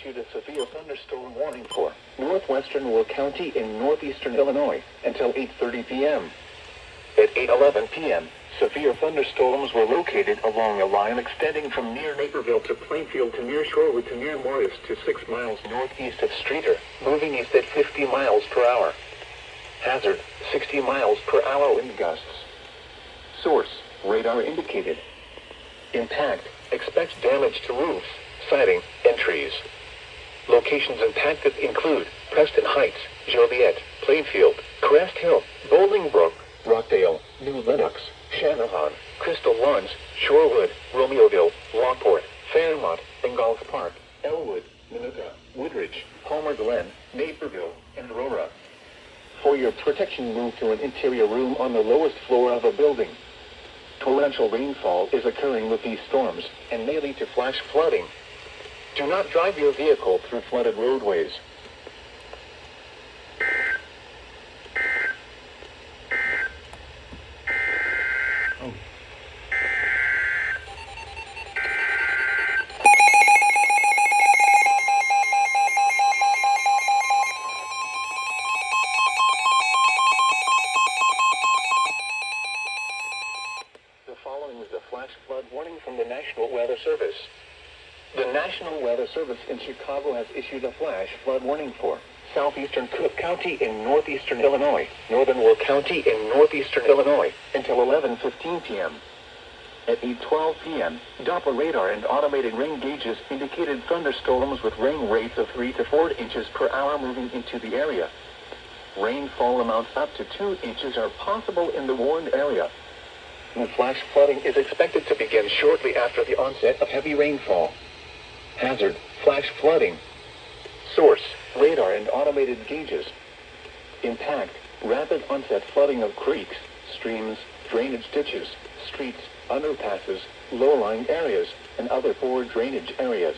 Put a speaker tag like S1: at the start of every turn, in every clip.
S1: issued a severe thunderstorm warning for northwestern Will County in northeastern Illinois until 8:30 p.m. At 8:11 p.m., severe thunderstorms were located along a line extending from near Naperville to Plainfield to near Shorewood to near Morris to 6 miles northeast of Streator, moving east at 50 miles per hour. Hazard, 60 miles per hour wind gusts. Source, radar indicated. Impact, expect damage to roofs, siding, and trees. Locations impacted include Preston Heights, Joliet, Plainfield, Crest Hill, Bolingbrook, Rockdale, New Lenox, Shanahan, Crystal Lawns, Shorewood, Romeoville, Lockport, Fairmont, Ingles Park, Elwood, Minooka, Woodridge, Palmer Glen, Naperville, and Aurora. For your protection, move to an interior room on the lowest floor of a building. Torrential rainfall is occurring with these storms and may lead to flash flooding. Do not drive your vehicle through flooded roadways. The following is a flash flood warning from the National Weather Service. The National Weather Service in Chicago has issued a flash flood warning for southeastern Cook County in northeastern Illinois, northern Will County in northeastern Illinois, until 11:15 p.m. At 8:12 p.m., Doppler radar and automated rain gauges indicated thunderstorms with rain rates of 3 to 4 inches per hour moving into the area. Rainfall amounts up to 2 inches are possible in the warned area. The flash flooding is expected to begin shortly after the onset of heavy rainfall. Hazard, flash flooding. Source, radar and automated gauges. Impact, rapid onset flooding of creeks, streams, drainage ditches, streets, underpasses, low-lying areas, and other poor drainage areas.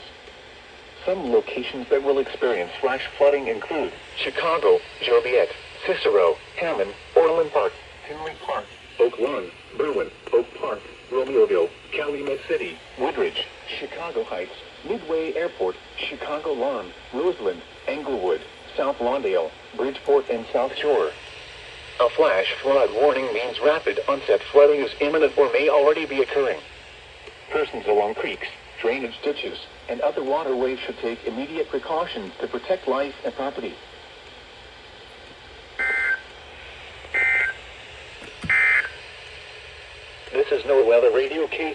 S1: Some locations that will experience flash flooding include Chicago, Joliet, Cicero, Hammond, Orland Park, Tinley Park, Oak Lawn, Berwyn, Oak Park, Romeoville, Calumet City, Woodridge, Chicago Heights, Midway Airport, Chicago Lawn, Roseland, Englewood, South Lawndale, Bridgeport, and South Shore. A flash flood warning means rapid onset flooding is imminent or may already be occurring. Persons along creeks, drainage ditches, and other waterways should take immediate precautions to protect life and property. This is NOAA Weather Radio Case.